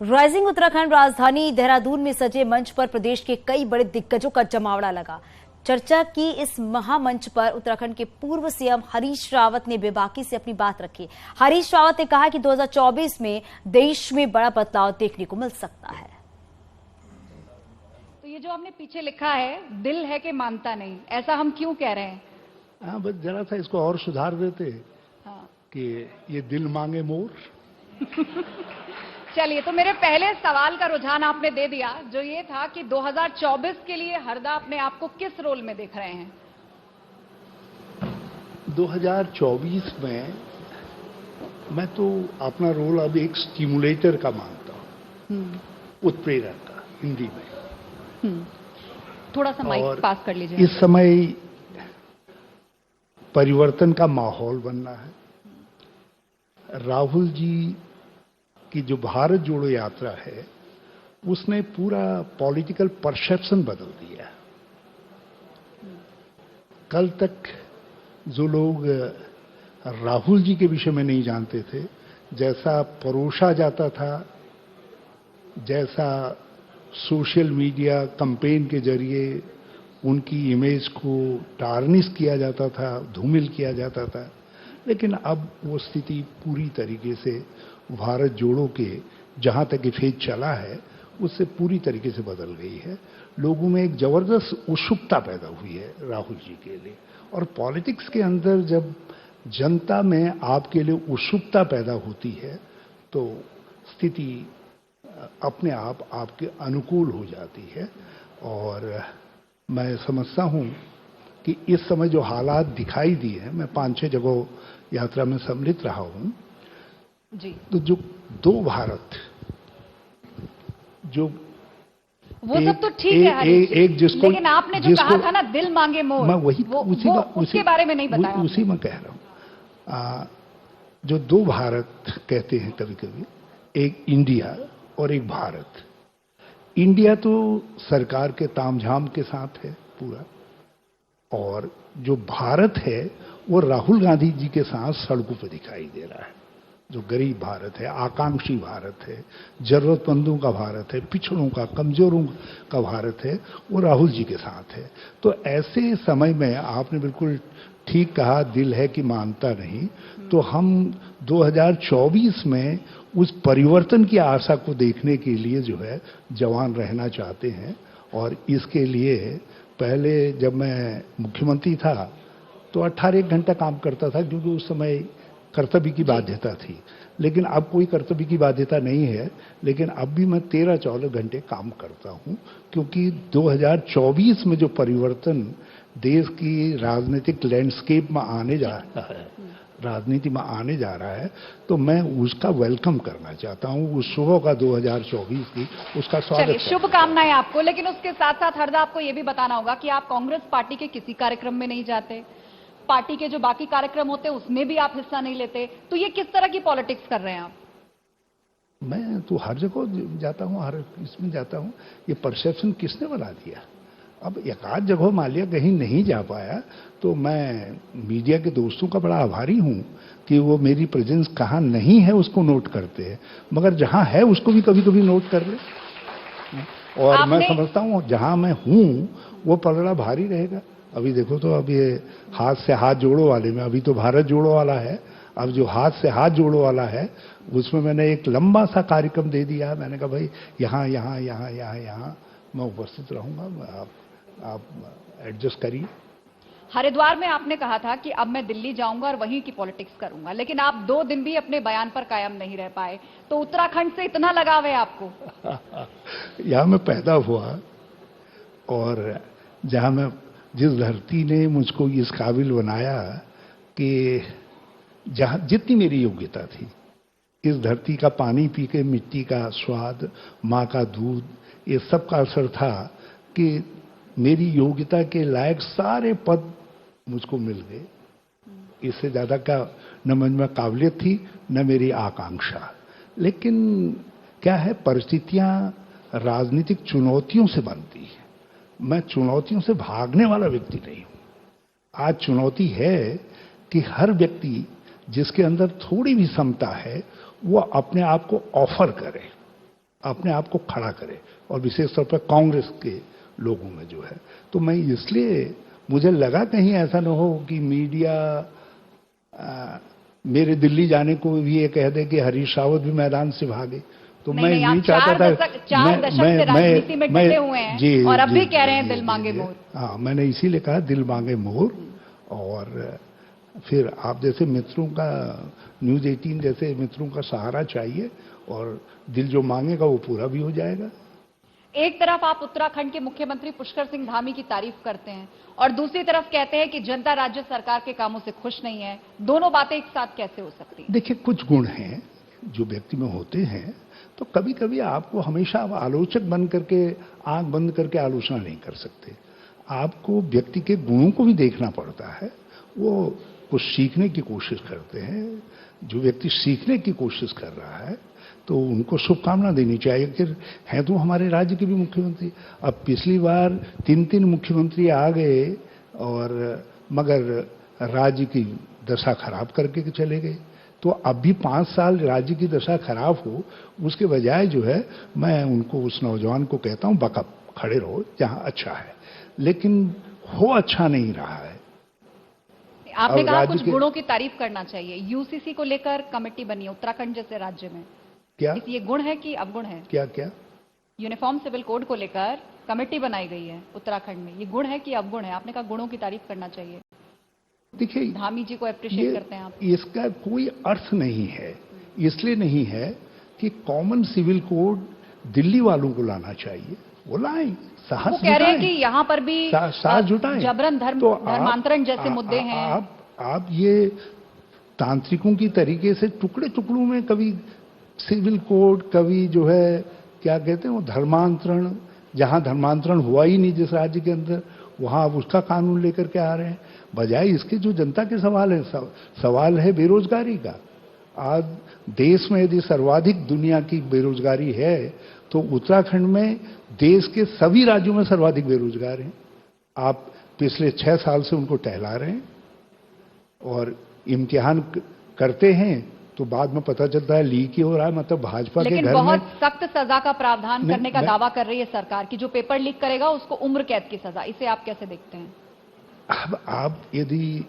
Rising Uttarakhand राजधानी देहरादून में सजे मंच पर प्रदेश के कई बड़े दिग्गजों का जमावड़ा लगा। चर्चा की इस महामंच पर उत्तराखंड के पूर्व सीएम हरीश रावत ने बेबाकी से अपनी बात रखी। हरीश रावत ने कहा कि 2024 में देश में बड़ा बदलाव देखने को मिल सकता है। तो ये जो हमने पीछे लिखा है, दिल है कि मानता नहीं, ऐसा हम क्यों कह रहे हैं? हाँ, बस जरा सा इसको और सुधार देते। हाँ। कि ये दिल मांगे मोर। चलिए, तो मेरे पहले सवाल का रुझान आपने दे दिया, जो ये था कि 2024 के लिए हरदा अपने आप को किस रोल में देख रहे हैं? 2024 में मैं तो अपना रोल अब एक स्टिमुलेटर का मानता हूँ, उत्प्रेरक का, हिंदी में। थोड़ा सा माइक पास कर लीजिए। इस समय परिवर्तन का माहौल बनना है। राहुल जी की जो भारत जोड़ो यात्रा है, उसने पूरा पॉलिटिकल परसेप्शन बदल दिया। कल तक जो लोग राहुल जी के विषय में नहीं जानते थे, जैसा परोसा जाता था, जैसा सोशल मीडिया कैंपेन के जरिए उनकी इमेज को टार्निश किया जाता था, धूमिल किया जाता था, लेकिन अब वो स्थिति पूरी तरीके से भारत जोड़ो के जहां तक ये फेज चला है, उससे पूरी तरीके से बदल गई है। लोगों में एक जबरदस्त उत्सुकता पैदा हुई है राहुल जी के लिए। और पॉलिटिक्स के अंदर जब जनता में आपके लिए उत्सुकता पैदा होती है, तो स्थिति अपने आप आपके अनुकूल हो जाती है। और मैं समझता हूं कि इस समय जो हालात दिखाई दिए हैं, मैं 5-6 जगह यात्रा में सम्मिलित रहा हूं जी, तो जो दो भारत, जो वो सब तो ठीक है हरीश, एक जिसको, लेकिन आपने जो कहा था ना, दिल मांगे मोर, मैं वही उसके बारे में नहीं बताया। उसी में कह रहा हूं। जो दो भारत कहते हैं कभी कभी, एक इंडिया और एक भारत। इंडिया तो सरकार के तामझाम के साथ है पूरा, और जो भारत है वो राहुल गांधी जी के साथ सड़कों पर दिखाई दे रहा है। जो गरीब भारत है, आकांक्षी भारत है, जरूरतमंदों का भारत है, पिछड़ों का, कमजोरों का भारत है, वो राहुल जी के साथ है। तो ऐसे समय में आपने बिल्कुल ठीक कहा, दिल है कि मानता नहीं। तो हम 2024 में उस परिवर्तन की आशा को देखने के लिए जो है जवान रहना चाहते हैं। और इसके लिए पहले जब मैं मुख्यमंत्री था तो 18 घंटा काम करता था, क्योंकि उस समय कर्तव्य की बाध्यता थी। लेकिन अब कोई कर्तव्य की बाध्यता नहीं है, लेकिन अब भी मैं 13-14 घंटे काम करता हूं, क्योंकि 2024 में जो परिवर्तन देश की राजनीतिक लैंडस्केप में आने जा रहा है, राजनीति में आने जा रहा है, तो मैं उसका वेलकम करना चाहता हूं। उस सुबह का 2024 की उसका स्वागत। शुभकामनाएं आपको। लेकिन उसके साथ साथ हरदा, आपको यह भी बताना होगा कि आप कांग्रेस पार्टी के किसी कार्यक्रम में नहीं जाते, पार्टी के जो बाकी कार्यक्रम होते हैं उसमें भी आप हिस्सा नहीं लेते। तो ये किस तरह की पॉलिटिक्स कर रहे हैं आप? मैं तो हर जगह जाता हूं, हर इसमें जाता हूं। ये परसेप्शन किसने बना दिया? अब एक आध जगह मान लिया कहीं नहीं जा पाया, तो मैं मीडिया के दोस्तों का बड़ा आभारी हूं कि वो मेरी प्रेजेंस कहां नहीं है उसको नोट करते हैं, मगर जहां है उसको भी कभी कभी नोट कर ले। और मैं समझता हूं जहां मैं हूं वो पलड़ा भारी रहेगा। अभी देखो तो अब ये हाथ से हाथ जोड़ो वाले में, अभी तो भारत जोड़ो वाला है, अब जो हाथ से हाथ जोड़ो वाला है उसमें मैंने एक लंबा सा कार्यक्रम दे दिया है। मैंने कहा भाई यहाँ यहाँ यहाँ यहाँ यहाँ मैं उपस्थित रहूंगा, आप एडजस्ट करिए। हरिद्वार में आपने कहा था कि अब मैं दिल्ली जाऊंगा और वहीं की पॉलिटिक्स करूंगा, लेकिन आप 2 दिन भी अपने बयान पर कायम नहीं रह पाए। तो उत्तराखंड से इतना लगाव है आपको? यहाँ मैं पैदा हुआ, और जहां मैं, जिस धरती ने मुझको इस काबिल बनाया कि जहां जितनी मेरी योग्यता थी, इस धरती का पानी पी के, मिट्टी का स्वाद, माँ का दूध, ये सब का असर था कि मेरी योग्यता के लायक सारे पद मुझको मिल गए। इससे ज्यादा का न मुझ में काबिलियत थी, न मेरी आकांक्षा। लेकिन क्या है, परिस्थितियां राजनीतिक चुनौतियों से बनती है। मैं चुनौतियों से भागने वाला व्यक्ति नहीं हूं। आज चुनौती है कि हर व्यक्ति जिसके अंदर थोड़ी भी क्षमता है वो अपने आप को ऑफर करे, अपने आप को खड़ा करे, और विशेष तौर पर कांग्रेस के लोगों में जो है। तो मैं इसलिए, मुझे लगा कहीं ऐसा न हो कि मीडिया मेरे दिल्ली जाने को भी ये कह दे कि हरीश रावत भी मैदान से भागे। तो मैं नहीं चाहता था। 4 दशक से राजनीति में डटे हुए हैं और अब भी कह रहे हैं दिल मांगे मोर। हाँ, मैंने इसीलिए कहा दिल मांगे मोर। और फिर आप जैसे मित्रों का, न्यूज़ 18 जैसे मित्रों का सहारा चाहिए, और दिल जो मांगेगा वो पूरा भी हो जाएगा। एक तरफ आप उत्तराखंड के मुख्यमंत्री पुष्कर सिंह धामी की तारीफ करते हैं और दूसरी तरफ कहते हैं कि जनता राज्य सरकार के कामों से खुश नहीं है। दोनों बातें एक साथ कैसे हो सकती हैं? देखिए, कुछ गुण हैं जो व्यक्ति में होते हैं, तो कभी कभी आपको हमेशा आलोचक बन करके, आंख बंद करके आलोचना नहीं कर सकते। आपको व्यक्ति के गुणों को भी देखना पड़ता है। वो कुछ सीखने की कोशिश करते हैं। जो व्यक्ति सीखने की कोशिश कर रहा है तो उनको शुभकामना देनी चाहिए। कि हैं तो हमारे राज्य के भी मुख्यमंत्री। अब पिछली बार 3 मुख्यमंत्री आ गए, और मगर राज्य की दशा खराब करके चले गए। तो अब भी 5 साल राज्य की दशा खराब हो, उसके बजाय जो है, मैं उनको, उस नौजवान को कहता हूं, बकअप खड़े रहो जहां अच्छा है। लेकिन हो अच्छा नहीं रहा है। आपने कहा कुछ गुणों की तारीफ करना चाहिए। यूसीसी को लेकर कमेटी बनी है उत्तराखंड जैसे राज्य में, क्या ये गुण है कि अवगुण है? क्या क्या यूनिफॉर्म सिविल कोड को लेकर कमेटी बनाई गई है उत्तराखंड में, ये गुण है कि अवगुण है? आपने कहा गुणों की तारीफ करना चाहिए। देखिए, धामी जी को अप्रिशिएट करते हैं आप। इसका कोई अर्थ नहीं है। इसलिए नहीं है कि कॉमन सिविल कोड दिल्ली वालों को लाना चाहिए, वो लाएं, साहस वो कह रहे हैं कि यहाँ पर भी साहस जुटाएं। जबरन धर्मांतरण जैसे मुद्दे हैं। आप ये तांत्रिकों की तरीके से टुकड़े टुकड़ों में, कभी सिविल कोड, कभी जो है क्या कहते हैं वो धर्मांतरण, जहां धर्मांतरण हुआ ही नहीं जिस राज्य के अंदर, वहां आप उसका कानून लेकर के आ रहे हैं। बजाय इसके जो जनता के सवाल है, सवाल है बेरोजगारी का। आज देश में यदि सर्वाधिक दुनिया की बेरोजगारी है, तो उत्तराखंड में देश के सभी राज्यों में सर्वाधिक बेरोजगार हैं। आप पिछले 6 साल से उनको टहला रहे हैं, और इम्तिहान करते हैं तो बाद में पता चलता है लीक ही हो रहा है। मतलब भाजपा के घर में, लेकिन बहुत सख्त सजा का प्रावधान करने का दावा कर रही है सरकार कि जो पेपर लीक करेगा उसको उम्र कैद की सजा। इसे आप कैसे देखते हैं? अब आप यदि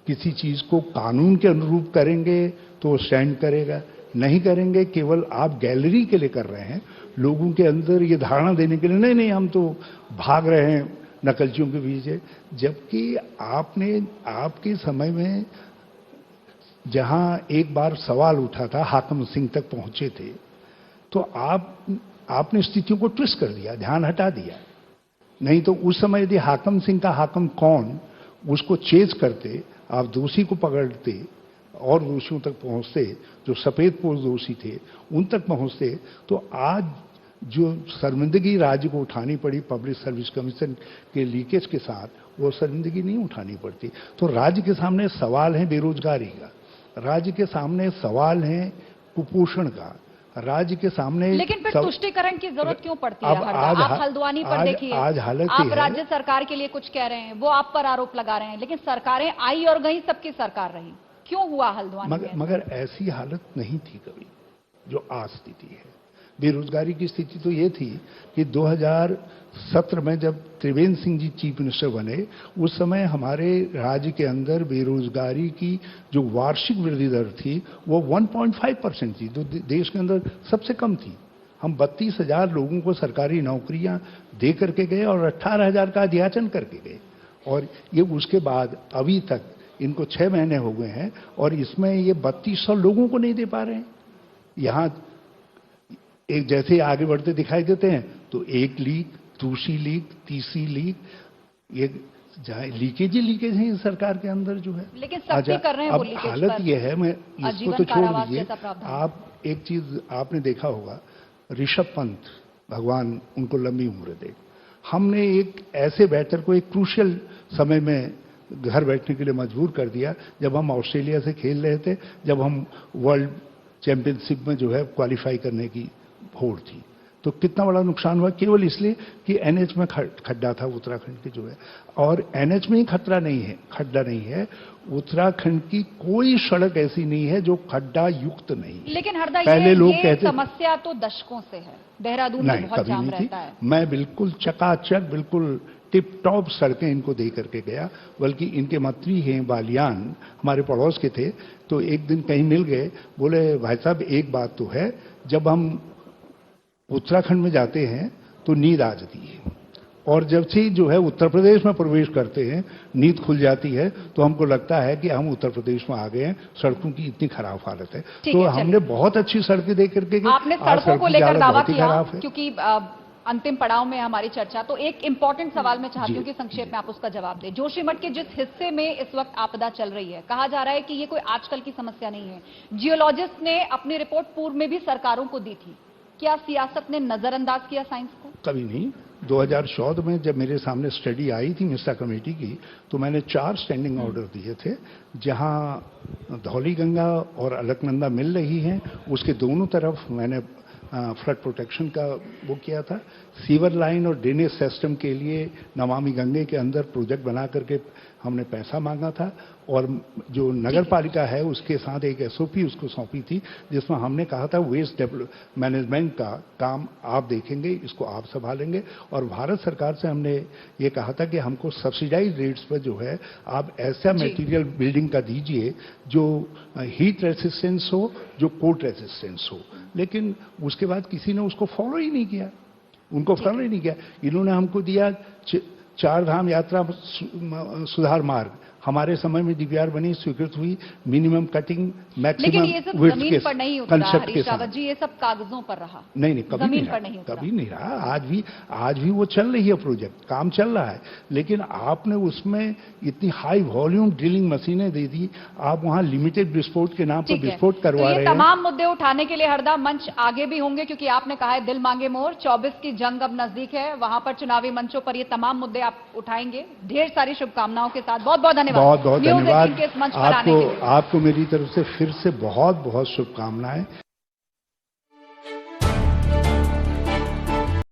किसी चीज को कानून के अनुरूप करेंगे तो वो स्टैंड करेगा, नहीं करेंगे, केवल आप गैलरी के लिए कर रहे हैं, लोगों के अंदर ये धारणा देने के लिए, नहीं नहीं हम तो भाग रहे हैं नकलचियों के पीछे। जबकि आपके समय में जहां एक बार सवाल उठा था, हाकम सिंह तक पहुंचे थे, तो आपने स्थितियों को ट्विस्ट कर दिया, ध्यान हटा दिया। नहीं तो उस समय यदि हाकम सिंह का हाकम कौन, उसको चेज करते, आप दोषी को पकड़ते और दोषियों तक पहुंचते, जो सफेद पोश दोषी थे उन तक पहुंचते, तो आज जो शर्मिंदगी राज्य को उठानी पड़ी पब्लिक सर्विस कमीशन के लीकेज के साथ, वो शर्मिंदगी नहीं उठानी पड़ती। तो राज्य के सामने सवाल है बेरोजगारी का, राज्य के सामने सवाल है कुपोषण का, राज्य के सामने। लेकिन फिर तुष्टीकरण की जरूरत क्यों पड़ती है? आप हल्द्वानी पर देखिए, आज हालत आप राज्य सरकार के लिए कुछ कह रहे हैं, वो आप पर आरोप लगा रहे हैं, लेकिन सरकारें आई और गई, सबकी सरकार रही, क्यों हुआ हल्द्वानी में? मगर ऐसी हालत नहीं थी कभी जो आज स्थिति है। बेरोजगारी की स्थिति तो ये थी कि 2017 में जब त्रिवेंद्र सिंह जी चीफ मिनिस्टर बने, उस समय हमारे राज्य के अंदर बेरोजगारी की जो वार्षिक वृद्धि दर थी वो 1.5% थी, जो देश के अंदर सबसे कम थी। हम 32,000 लोगों को सरकारी नौकरियां दे करके गए और 18,000 का अध्याचन करके गए, और ये उसके बाद अभी तक इनको 6 महीने हो गए हैं, और इसमें ये 3200 लोगों को नहीं दे पा रहे हैं। यहाँ एक जैसे आगे बढ़ते दिखाई देते हैं तो एक लीक, दूसरी लीक, तीसरी लीक, ये लीकेज ही लीकेज है सरकार के अंदर जो है। लेकिन सख्ती कर रहे हैं वो लीकेज हालत पर। ये है, मैं इसको तो छोड़ दीजिए। आप एक चीज आपने देखा होगा, ऋषभ पंत, भगवान उनको लंबी उम्र दे, हमने एक ऐसे बैटर को एक क्रूशियल समय में घर बैठने के लिए मजबूर कर दिया जब हम ऑस्ट्रेलिया से खेल रहे थे, जब हम वर्ल्ड चैंपियनशिप में जो है क्वालिफाई करने की होड़ थी। तो कितना बड़ा नुकसान हुआ केवल इसलिए कि एनएच में खड्डा था उत्तराखंड के जो है। और एनएच में ही खतरा नहीं है, खड्डा नहीं है, उत्तराखंड की कोई सड़क ऐसी नहीं है जो खड्डा युक्त नहीं है। लेकिन हरदा पहले लोग ये कहते समस्या तो दशकों से है, देहरादून में बहुत जाम रहता है। मैं बिल्कुल चकाचक, बिल्कुल टिप टॉप सड़कें इनको दे करके गया, बल्कि इनके मंत्री हैं बालियान, हमारे पड़ोस के थे, तो एक दिन कहीं मिल गए, बोले भाई साहब एक बात तो है, जब हम उत्तराखंड में जाते हैं तो नींद आ जाती है, और जब से जो है उत्तर प्रदेश में प्रवेश करते हैं नींद खुल जाती है, तो हमको लगता है कि हम उत्तर प्रदेश में आ गए हैं, सड़कों की इतनी खराब हालत है। तो हमने बहुत अच्छी सड़कें दे करके गए। आपने सड़कों को लेकर दावा किया, है। क्योंकि अंतिम पड़ाव में हमारी चर्चा, तो एक इंपॉर्टेंट सवाल मैं चाहती हूँ कि संक्षेप में आप उसका जवाब दें। जोशीमठ के जिस हिस्से में इस वक्त आपदा चल रही है, कहा जा रहा है कि ये कोई आजकल की समस्या नहीं है, जियोलॉजिस्ट ने अपनी रिपोर्ट पूर्व में भी सरकारों को दी थी, क्या सियासत ने नजरअंदाज किया साइंस को? कभी नहीं। 2014 में जब मेरे सामने स्टडी आई थी मिस्टा कमेटी की, तो मैंने 4 स्टैंडिंग ऑर्डर दिए थे, जहां धौली गंगा और अलकनंदा मिल रही हैं, उसके दोनों तरफ मैंने फ्लड प्रोटेक्शन का वो किया था। सीवर लाइन और ड्रेनेज सिस्टम के लिए नमामि गंगे के अंदर प्रोजेक्ट बना करके हमने पैसा मांगा था, और जो नगर पालिका है उसके साथ एक एसओपी उसको सौंपी थी, जिसमें हमने कहा था वेस्ट मैनेजमेंट का काम आप देखेंगे, इसको आप संभालेंगे। और भारत सरकार से हमने ये कहा था कि हमको सब्सिडाइज रेट्स पर जो है आप ऐसा मटेरियल बिल्डिंग का दीजिए जो हीट रेसिस्टेंस हो, जो कोल्ड रेसिस्टेंस हो। लेकिन उसके बाद किसी ने उसको फॉलो ही नहीं किया, उनको फॉलो ही नहीं किया। इन्होंने हमको दिया 4 धाम यात्रा सुधार मार्ग, हमारे समय में डीपीआर बनी, स्वीकृत हुई, मिनिमम कटिंग मैक्सिमम, लेकिन ये सब जमीन पर नहीं उतरा हरीश रावत जी, ये सब कागजों पर रहा। नहीं, कभी जमीन नहीं पर नहीं उतरा, कभी नहीं रहा। आज भी वो चल रही है, प्रोजेक्ट काम चल रहा है, लेकिन आपने उसमें इतनी हाई वॉल्यूम ड्रिलिंग मशीनें दे दी, आप वहां लिमिटेड विस्फोट के नाम पर विस्फोट करवा रहे हैं। तमाम मुद्दे उठाने के लिए हरदा मंच आगे भी होंगे, क्योंकि आपने कहा है दिल मांगे मोर, 24 की जंग अब नजदीक है, वहां पर चुनावी मंचों पर ये तमाम मुद्दे आप उठाएंगे। ढेर सारी शुभकामनाओं के साथ बहुत बहुत धन्यवाद। बहुत बहुत धन्यवाद आपको आपको मेरी तरफ से फिर से बहुत बहुत शुभकामनाएं।